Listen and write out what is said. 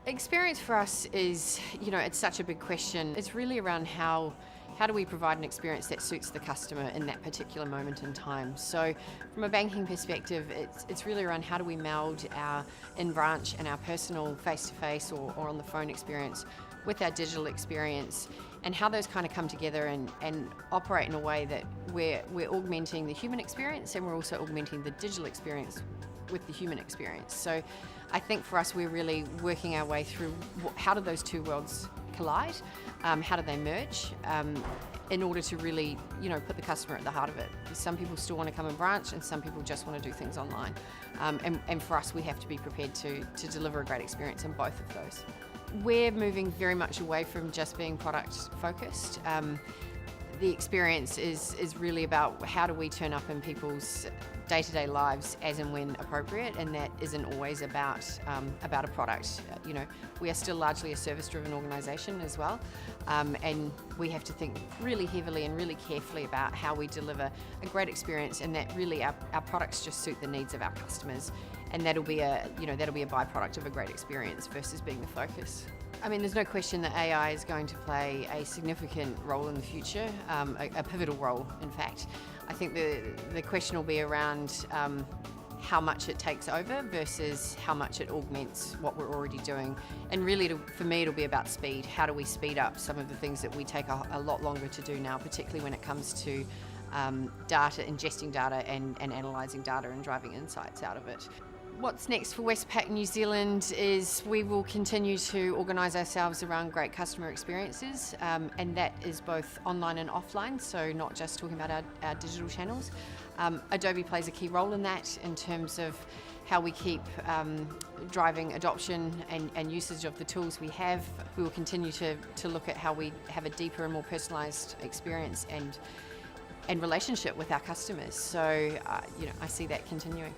Experience for us is, it's such a big question. It's really around how do we provide an experience that suits the customer in that particular moment in time. So from a banking perspective, it's really around how do we meld our in-branch and our personal face-to-face or on the phone experience with our digital experience, and how those kind of come together and operate in a way that we're augmenting the human experience and we're also augmenting the digital experience with the human experience. So I think for us, we're really working our way through how do those two worlds collide, how do they merge, in order to really, put the customer at the heart of it. Some people still want to come in branch and some people just want to do things online. And for us, we have to be prepared to deliver a great experience in both of those. We're moving very much away from just being product focused. The experience is really about how do we turn up in people's day-to-day lives as and when appropriate, and that isn't always about a product. We are still largely a service-driven organisation as well, and we have to think really heavily and really carefully about how we deliver a great experience, and that really our products just suit the needs of our customers, and that'll be a byproduct of a great experience versus being the focus. I mean, there's no question that AI is going to play a significant role in the future, a pivotal role, in fact. I think the question will be around how much it takes over versus how much it augments what we're already doing. And really, for me, it'll be about speed. How do we speed up some of the things that we take a lot longer to do now, particularly when it comes to data, ingesting data and analysing data and driving insights out of it. What's next for Westpac New Zealand is we will continue to organise ourselves around great customer experiences, and that is both online and offline, so not just talking about our digital channels. Adobe plays a key role in that in terms of how we keep driving adoption and usage of the tools we have. We will continue to look at how we have a deeper and more personalised experience and relationship with our customers. So, I see that continuing.